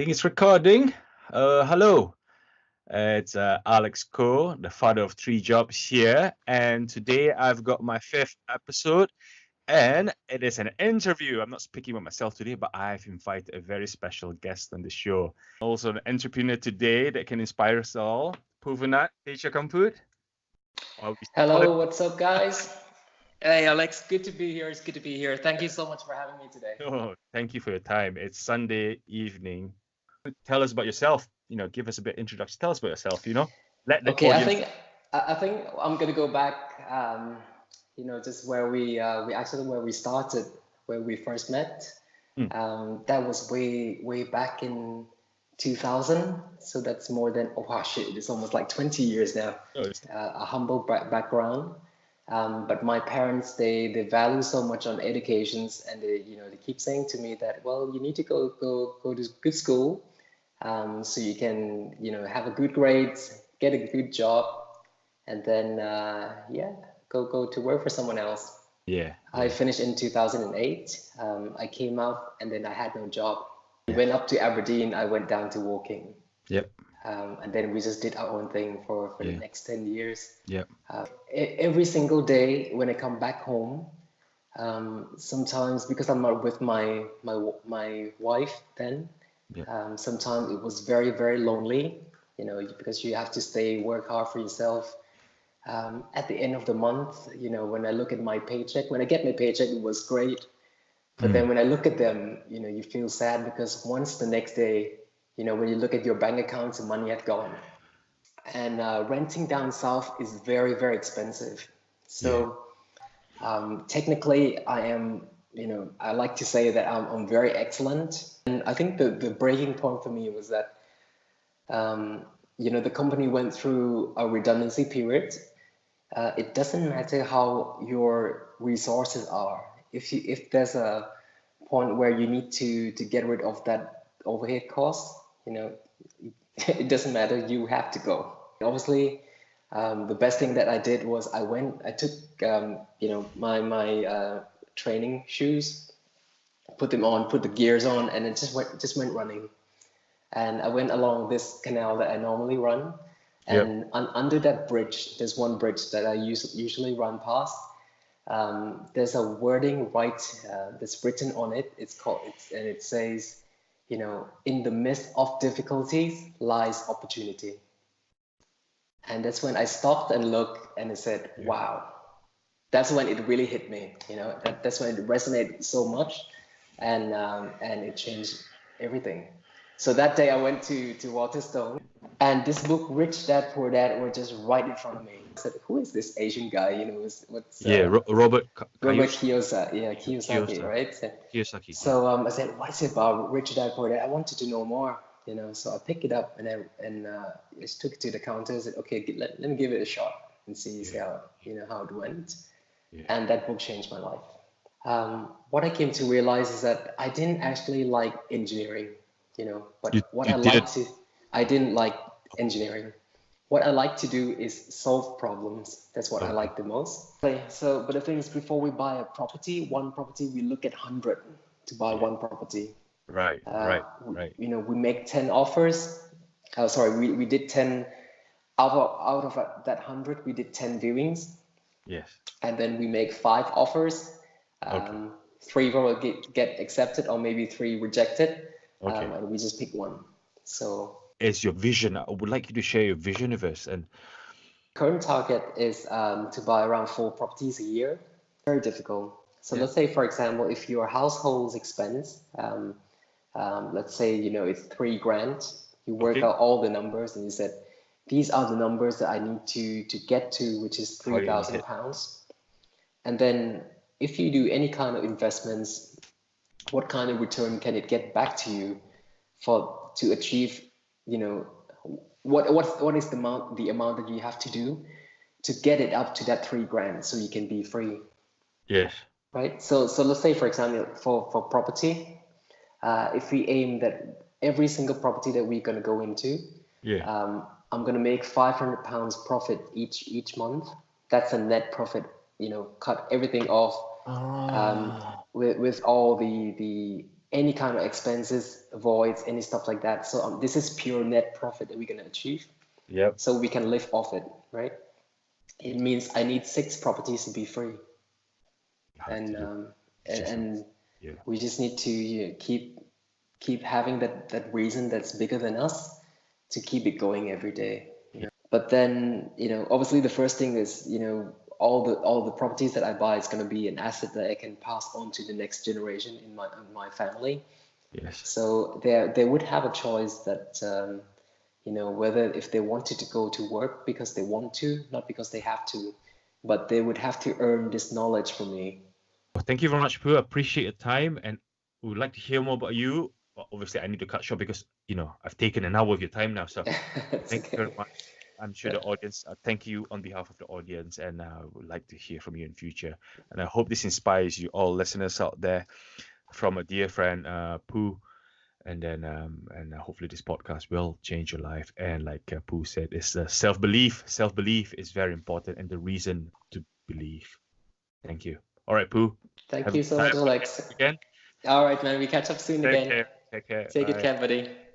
think it's recording. Hello, it's Alex Ko, the father of three jobs here, and today I've got my fifth episode, and it is an interview. I'm not speaking about myself today, but I've invited a very special guest on the show. Also, an entrepreneur today that can inspire us all. Pouvanart, Taechakumput. Or we call it. Hello, what's up, guys? Hey, Alex, good to be here. It's good to be here. Thank you so much for having me today. Oh, thank you for your time. It's Sunday evening. Tell us about yourself. Give us a bit of introduction. Tell us about yourself. Let the Okay, I audience. think I think I'm gonna go back, just where we actually where we started, where we first met. Mm. That was way back in 2000. So that's more than oh wow, shit, it's almost like 20 years now. Oh, it's- A humble background. But my parents, they value so much on educations, and they keep saying to me that, well, you need to go to good school, so you can, have a good grades, get a good job, and then yeah, go to work for someone else. yeah, I yeah, finished in 2008. I came out and then I had no job. We yeah. went up to Aberdeen. I went down to Woking. Yep, And then we just did our own thing for the yeah, next 10 years. yep, Every single day when I come back home, sometimes because I'm not with my wife then, yep. sometimes it was very lonely, because you have to stay, work hard for yourself. At the end of the month, when I look at my paycheck, when I get my paycheck, it was great. But then Mm, when I look at them, you feel sad because once the next day, when you look at your bank accounts, the money had gone. And renting down south is very expensive. yeah. So technically, I am, I like to say that I'm very excellent. And I think the breaking point for me was that, the company went through a redundancy period. It doesn't matter how your resources are. If there's a point where you need to get rid of that overhead cost, it doesn't matter. You have to go. Obviously, the best thing that I did was I took, my training shoes, put them on, put the gears on, and it just went running. And I went along this canal that I normally run, Yep. and under that bridge, there's one bridge that I usually run past. There's a wording that's written on it. And it says, in the midst of difficulties lies opportunity. And that's when I stopped and looked and I said, Yeah. wow, that's when it really hit me. That's when it resonated so much, and it changed everything. So that day I went to Waterstone, and this book, Rich Dad Poor Dad, were just right in front of me. I said, who is this Asian guy? What's Yeah. Robert Robert Kiyosaki. Kiyosaki, yeah, Kiyosaki, Kiyosaki. right? Kiyosaki. Yeah. So I said, what is it about Rich Dad Poor Dad? I wanted to know more. So I picked it up and I just took it to the counter. I said, okay, let me give it a shot and see Yeah. how it went. Yeah. And that book changed my life. What I came to realize is that I didn't actually like engineering, You but you didn't. I didn't like engineering. What I like to do is solve problems. That's what I Okay. like the most. Okay, so, but the thing is, before we buy one property, we look at 100 to buy Yeah. one property. Right. Right. Right. We make 10 offers. Sorry, we did 10 out of that 100, we did 10 viewings, Yes. and then we make 5 offers. Okay. Three will get accepted, or maybe 3 rejected, Okay. and we just pick one. So It's your vision. I would like you to share your vision with us. And current target is to buy around 4 properties a year. Very difficult. So yeah. let's say, for example, if your household's expense, let's say, it's 3 grand, you work Okay. out all the numbers and you said, these are the numbers that I need to get to, which is How three you need thousand it. pounds. And then if you do any kind of investments, what kind of return can it get back to you to achieve, you know, what is the amount that you have to do to get it up to that 3 grand so you can be free, Yes. right? So let's say, for example, for property, if we aim that every single property that we're going to go into, Yeah. I'm going to make £500 profit each month. That's a net profit. Cut everything off, Ah. with all the any kind of expenses, voids, any stuff like that. So this is pure net profit that we're gonna achieve. Yep. So we can live off it, right? It means I need 6 properties to be free, and Yeah. um, It's just and yeah. we just need to keep having that reason that's bigger than us to keep it going every day. But then, obviously the first thing is, all the properties that I buy is going to be an asset that I can pass on to the next generation in my family. Yes. So they would have a choice that whether if they wanted to go to work because they want to, not because they have to, but they would have to earn this knowledge from me. Well, thank you very much, Pooh. I appreciate your time, and we would like to hear more about you. Obviously, I need to cut short because I've taken an hour of your time now. So It's thank you very okay. much. I'm sure the audience, thank you on behalf of the audience, and I would like to hear from you in future. And I hope this inspires you all listeners out there from a dear friend, Pooh. And then, hopefully this podcast will change your life. And like Pooh said, it's self-belief. Self-belief is very important and the reason to believe. Thank you. All right, Pooh. Thank Have a you good so time much, Alex. again. All right, man. We catch up soon Take again. care. Take care. Take good Bye. care, buddy.